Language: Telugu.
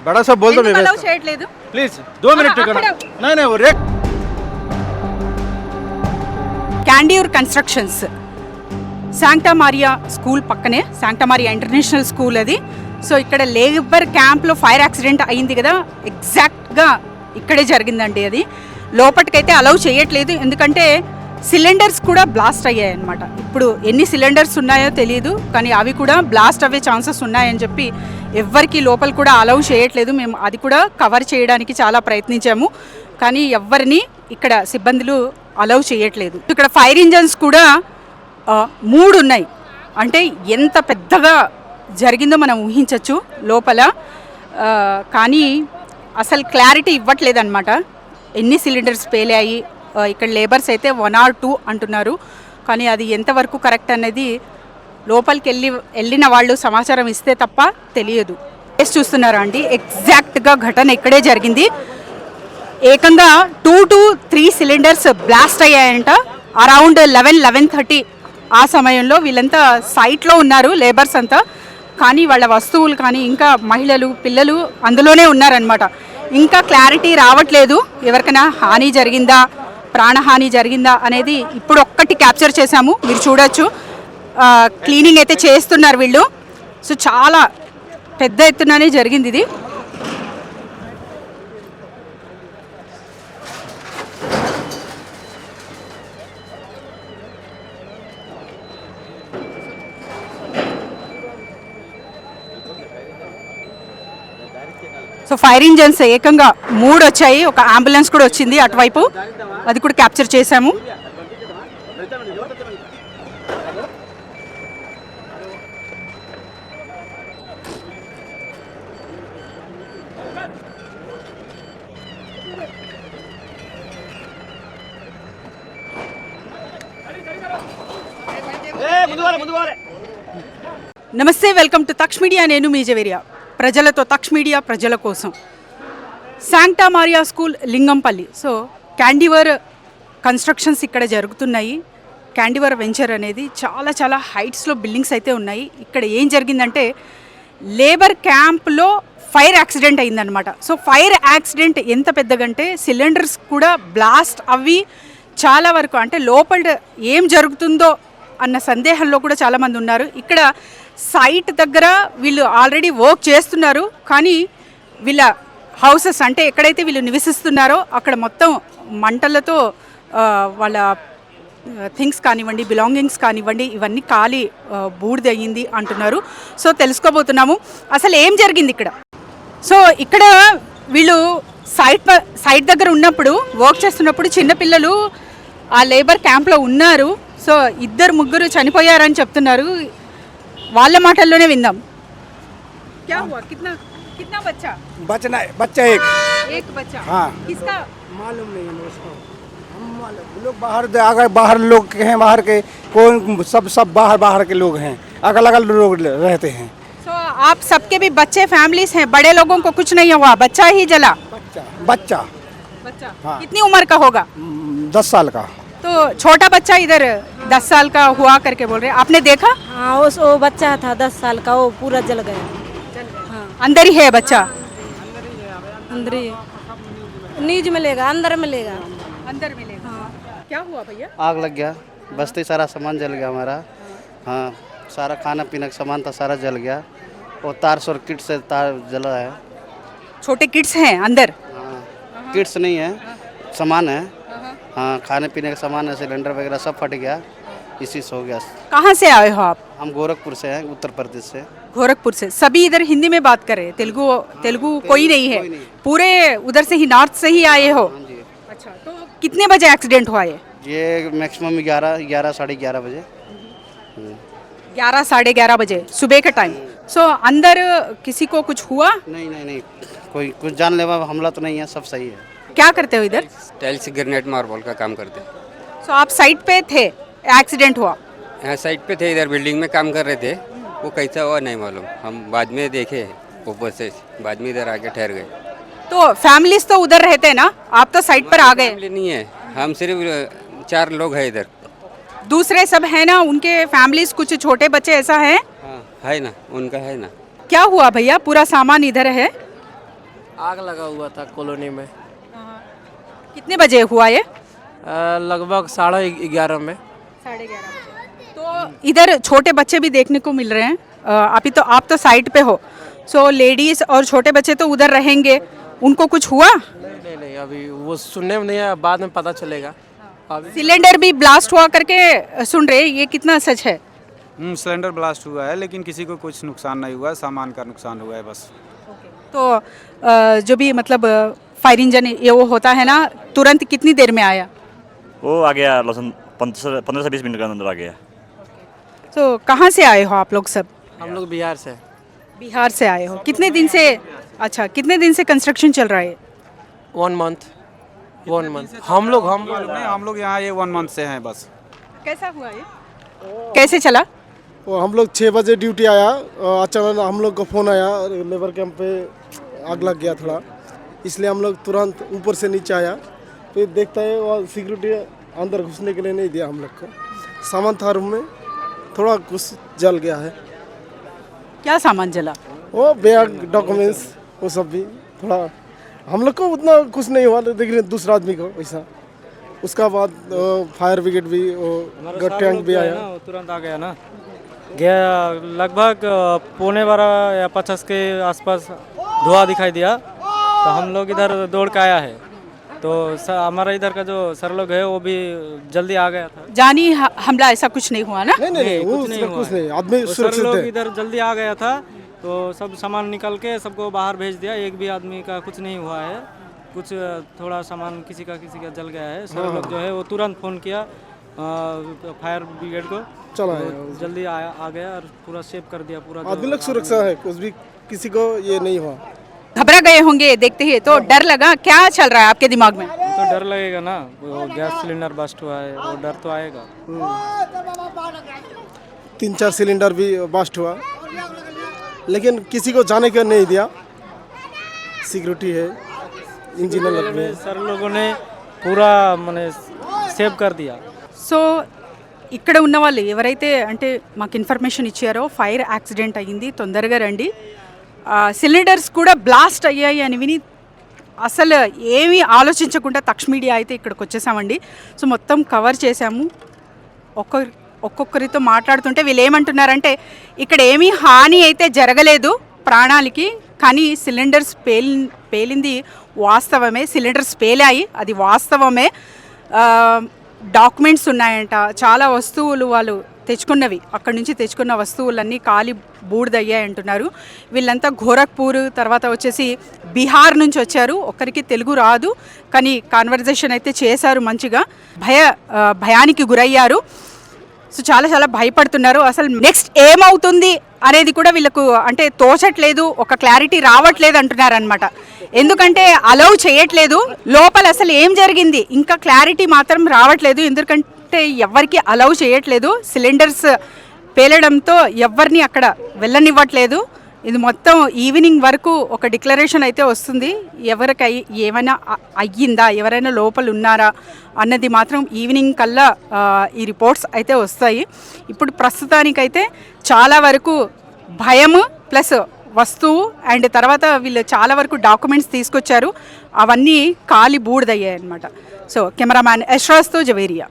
बड़ा सा बोल दो मैं అలౌ చేయట్లేదు प्लीज 2 मिनट टिकना नहीं नहीं वो रेक Candeur constructions Santa Maria school పక్కనే శాంటా మారియా ఇంటర్నేషనల్ స్కూల్ అది. సో ఇక్కడ లేబర్ క్యాంప్లో ఫైర్ యాక్సిడెంట్ అయింది కదా, ఎగ్జాక్ట్గా ఇక్కడే జరిగిందండి. అది లోపటికైతే అలౌ చేయట్లేదు ఎందుకంటే సిలిండర్స్ కూడా బ్లాస్ట్ అయ్యాయి అన్నమాట. ఇప్పుడు ఎన్ని సిలిండర్స్ ఉన్నాయో తెలియదు, కానీ అవి కూడా బ్లాస్ట్ అయ్యే ఛాన్సెస్ ఉన్నాయని చెప్పి ఎవ్వరికి లోపల కూడా అలౌ చేయట్లేదు. మేము అది కూడా కవర్ చేయడానికి చాలా ప్రయత్నించాము, కానీ ఎవరిని ఇక్కడ సిబ్బందులు అలౌ చేయట్లేదు. ఇక్కడ ఫైర్ ఇంజన్స్ కూడా 3 ఉన్నాయి. అంటే ఎంత పెద్దగా జరిగిందో మనం ఊహించవచ్చు లోపల. కానీ అసలు క్లారిటీ ఇవ్వట్లేదు అనమాట ఎన్ని సిలిండర్స్ పేలాయి. ఇక్కడ లేబర్స్ అయితే 1 or 2 అంటున్నారు, కానీ అది ఎంతవరకు కరెక్ట్ అనేది లోపలికి వెళ్ళిన వాళ్ళు సమాచారం ఇస్తే తప్ప తెలియదు. చూస్తున్నారా అండి, ఎగ్జాక్ట్గా ఘటన ఇక్కడే జరిగింది. ఏకంగా 2 to 3 సిలిండర్స్ బ్లాస్ట్ అయ్యాయంట. అరౌండ్ 11-11:30 ఆ సమయంలో వీళ్ళంతా సైట్లో ఉన్నారు లేబర్స్ అంతా, కానీ వాళ్ళ వస్తువులు కానీ ఇంకా మహిళలు పిల్లలు అందులోనే ఉన్నారనమాట. ఇంకా క్లారిటీ రావట్లేదు ఎవరికైనా హాని జరిగిందా, ప్రాణహాని జరిగిందా అనేది. ఇప్పుడు ఒక్కటి క్యాప్చర్ చేశాము, మీరు చూడొచ్చు. క్లీనింగ్ అయితే చేస్తున్నారు వీళ్ళు. సో చాలా పెద్ద ఎత్తుననే జరిగింది ఇది. సో ఫైర్ ఇంజన్స్ ఏకంగా 3 వచ్చాయి, ఒక అంబులెన్స్ కూడా వచ్చింది అటువైపు, అది కూడా క్యాప్చర్ చేశాము. నమస్తే, వెల్కమ్ టు తక్ష్ మీడియా. నేను మీ జవేరియా. ప్రజలతో తక్ష్ మీడియా, ప్రజల కోసం. Santa Maria school Lingampally. So Candeur constructions ఇక్కడ జరుగుతున్నాయి. క్యాండివర్ వెంచర్ అనేది చాలా చాలా హైట్స్లో బిల్డింగ్స్ అయితే ఉన్నాయి. ఇక్కడ ఏం జరిగిందంటే లేబర్ క్యాంప్లో ఫైర్ యాక్సిడెంట్ అయిందనమాట. సో ఫైర్ యాక్సిడెంట్ ఎంత పెద్దగంటే సిలిండర్స్ కూడా బ్లాస్ట్ అవి చాలా వరకు, అంటే లోపల ఏం జరుగుతుందో అన్న సందేహంలో కూడా చాలామంది ఉన్నారు. ఇక్కడ సైట్ దగ్గర వీళ్ళు ఆల్రెడీ వర్క్ చేస్తున్నారు, కానీ వీళ్ళ హౌసెస్ అంటే ఎక్కడైతే వీళ్ళు నివసిస్తున్నారో అక్కడ మొత్తం మంటలతో వాళ్ళ థింగ్స్ కానివ్వండి, బిలాంగింగ్స్ కానివ్వండి, ఇవన్నీ కాలి బూడిద అయ్యింది అంటున్నారు. సో తెలుసుకోబోతున్నాము అసలు ఏం జరిగింది ఇక్కడ. సో ఇక్కడ వీళ్ళు సైట్ దగ్గర ఉన్నప్పుడు, వర్క్ చేస్తున్నప్పుడు చిన్నపిల్లలు ఆ లేబర్ క్యాంప్లో ఉన్నారు. సో 2-3 చనిపోయారని చెప్తున్నారు. వాళ్ళ మాటల్లోనే విందాం. क्या हुआ? कितना बच्चा? बच्चा एक बच्चा. हाँ. किसका मालूम नहीं है उसको. हम लोग बाहर अगर बाहर लोग हैं, बाहर के कौन सब बाहर के लोग हैं, अलग लोग रहते हैं. So आप सबके भी बच्चे फैमिलीज हैं, बड़े लोगों को कुछ नहीं हुआ, बच्चा ही जला? बच्चा हाँ. कितनी उम्र का होगा? 10 साल का. तो छोटा बच्चा इधर 10 साल का हुआ करके बोल रहे हैं, आपने देखा? हाँ, वो बच्चा था 10 साल का, वो पूरा जल गया. हाँ. अंदर ही है बच्चा? अंदर ही नीज मिलेगा, अंदर मिलेगा. अंदर मिलेगा. हाँ. क्या हुआ भैया? आग लग गया, बस्ती सारा सामान जल गया हमारा. हाँ, सारा खाना पीना का सामान था सारा जल गया, और तार सर्किट से तार जला है. छोटे किड्स हैं अंदर? हाँ, किट्स नहीं है, सामान है. हाँ, खाने पीने का सामान है, सिलेंडर वगैरह सब फट गया, इसी से हो गया. कहाँ से आए हो आप? हम गोरखपुर से हैं, उत्तर प्रदेश से. गोरखपुर से. सभी इधर हिंदी में बात कर रहे हैं, तेलुगु कोई नहीं है? पूरे उधर से ही, नॉर्थ से ही आए हो? हाँ जी. अच्छा, तो कितने बजे एक्सीडेंट हुआ ये मैक्सिमम 11 साढ़े 11 बजे. 11-11:30 बजे सुबह का टाइम. सो अंदर किसी को कुछ हुआ? नहीं, कोई कुछ जानलेवा हमला तो नहीं है, सब सही है. क्या करते हो इधर? टाइल्स ग्रेनाइट मार्बल का काम करते हैं. सो आप साइट पे थे, एक्सीडेंट हुआ? यहाँ साइट पे थे, इधर बिल्डिंग में काम कर रहे थे. वो कैसा हुआ नहीं मालूम, हम बाद में देखे ऊपर से, बाद में इधर आके ठहर गए. तो फैमिलीज तो उधर रहते हैं ना, आप तो साइट पर आ गए. फैमिली नहीं है, हम सिर्फ 4 लोग हैं इधर. दूसरे सब है ना, उनके फैमिलीज कुछ छोटे बच्चे ऐसा है? हाँ है ना, उनका है ना. क्या हुआ भैया? पूरा सामान इधर है? आग लगा हुआ था कॉलोनी में। कितने बजे हुआ ये? लगभग 11:30 में। 11:30 तो इधर छोटे बच्चे भी देखने को मिल रहे हैं। अभी तो आप तो साइड पे हो, सो लेडीज और छोटे बच्चे तो उधर रहेंगे, उनको कुछ हुआ? नहीं, अभी वो सुनने में नहीं है, बाद में पता चलेगा। अभी सिलेंडर भी ब्लास्ट हुआ करके सुन रहे हैं, ये कितना सच है? सिलेंडर ब्लास्ट हुआ है, लेकिन किसी को कुछ नुकसान नहीं हुआ है, सामान का नुकसान हुआ है बस। तो जो भी मतलब फायर इंजन ये वो होता है ना, तुरंत कितनी देर में आया? वो आ गया लहसुन 15 से 20 मिनट के अंदर आ गया। तो कहाँ से आए हो आप लोग सब? हम लोग बिहार से। बिहार से आए हो। कितने दिन से? अच्छा, कितने दिन से कंस्ट्रक्शन चल रहा है? 1 मंथ। हम लोग नहीं, हम लोग यहाँ ये 1 मंथ से हैं बस। कैसा हुआ ये? कैसे चला? वो हम लोग 6 बजे ड्यूटी आया, अचानक हम लोग का फ़ोन आया, लेबर कैंप पे आग लग गया थोड़ा, इसलिए हम लोग तुरंत ऊपर से नीचे आया। फिर देखता है वो सिक्योरिटी अंदर घुसने के लिए नहीं दिया हम लोग को। सामान था रूम में, थोड़ा कुछ जल गया है। क्या सामान जला? वो बैग, डॉक्यूमेंट्स, वो सब भी थोड़ा। हम लोग को उतना कुछ नहीं हुआ, लेकिन दूसरा आदमी को वैसा। उसका बाद फायर ब्रिगेड भी, वो टैंक भी आया, तुरंत आ गया ना। गया लगभग 11:15 या 50 के आसपास धुआं दिखाई दिया, तो हम लोग इधर दौड़ के आया है। तो हमारा इधर का जो सर लोग है वो भी जल्दी आ गया था। जानी हमला ऐसा कुछ नहीं हुआ ना? नहीं, कुछ नहीं कुछ नहीं, आदमी सर सुरक्षित लोग है। इधर जल्दी आ गया था, तो सब सामान निकल के सबको बाहर भेज दिया। एक भी आदमी का कुछ नहीं हुआ है। कुछ थोड़ा सामान किसी का जल गया है। सर लोग जो है वो तुरंत फ़ोन किया फायर ब्रिगेड को, चला तो जल्दी आ गया और पूरा सेव कर दिया। पूरा आदमी लोग सुरक्षा है, कुछ भी किसी को ये नहीं हुआ। घबरा गए होंगे देखते ही, तो डर लगा? क्या चल रहा है आपके दिमाग में? तो डर लगेगा ना, वो गैस सिलेंडर बस्ट हुआ है, वो डर तो आएगा। 3-4 सिलेंडर भी बस्ट हुआ, लेकिन किसी को जाने का नहीं दिया। सिक्योरिटी है, इंजीनियर में सर लोगों ने पूरा मने సేవ్ कर दिया। సో ఇక్కడ ఉన్న వాళ్ళు ఎవరైతే అంటే మాకు ఇన్ఫర్మేషన్ ఇచ్చారో ఫైర్ యాక్సిడెంట్ అయ్యింది, తొందరగా రండి, సిలిండర్స్ కూడా బ్లాస్ట్ అయ్యాయి అని విని అసలు ఏమీ ఆలోచించకుండా తక్ష మీడియా అయితే ఇక్కడికి వచ్చేసామండి. సో మొత్తం కవర్ చేసాము. ఒక్కొక్కరితో మాట్లాడుతుంటే వీళ్ళు ఏమంటున్నారంటే ఇక్కడ ఏమీ హాని అయితే జరగలేదు ప్రాణాలకి, కానీ సిలిండర్స్ పేలింది వాస్తవమే, సిలిండర్స్ పేలాయి, అది వాస్తవమే. డాక్యుమెంట్స్ ఉన్నాయంట, చాలా వస్తువులు వాళ్ళు తెచ్చుకున్నవి, అక్కడి నుంచి తెచ్చుకున్న వస్తువులన్నీ కాలి బూడిదయ్యాయి అంటున్నారు. వీళ్ళంతా గోరఖ్పూర్ తర్వాత వచ్చేసి బీహార్ నుంచి వచ్చారు. ఒక్కరికి తెలుగు రాదు, కానీ కాన్వర్జేషన్ అయితే చేశారు మంచిగా. భయానికి గురయ్యారు. సో చాలా భయపడుతున్నారు. అసలు నెక్స్ట్ ఏమవుతుంది అనేది కూడా వీళ్ళకు అంటే తోచట్లేదు, ఒక క్లారిటీ రావట్లేదు అంటున్నారు అనమాట. ఎందుకంటే అలౌ చేయట్లేదు, లోపల అసలు ఏం జరిగింది ఇంకా క్లారిటీ మాత్రం రావట్లేదు. ఎందుకంటే ఎవరికి అలౌ చేయట్లేదు, సిలిండర్స్ పేలడంతో ఎవరిని అక్కడ వెళ్ళనివ్వట్లేదు. ఇది మొత్తం ఈవినింగ్ వరకు ఒక డిక్లరేషన్ అయితే వస్తుంది. ఎవరికి ఏమైనా అయ్యిందా, ఎవరైనా లోపల ఉన్నారా అన్నది మాత్రం ఈవినింగ్ కల్లా ఈ రిపోర్ట్స్ అయితే వస్తాయి. ఇప్పుడు ప్రస్తుతానికైతే చాలా వరకు భయము ప్లస్ వస్తువు అండ్ తర్వాత వీళ్ళు చాలా వరకు డాక్యుమెంట్స్ తీసుకొచ్చారు, అవన్నీ కాలి బూడిదయ్యాయి అన్నమాట. సో కెమెరామ్యాన్ యశ్రాజ్తో జవేరియా.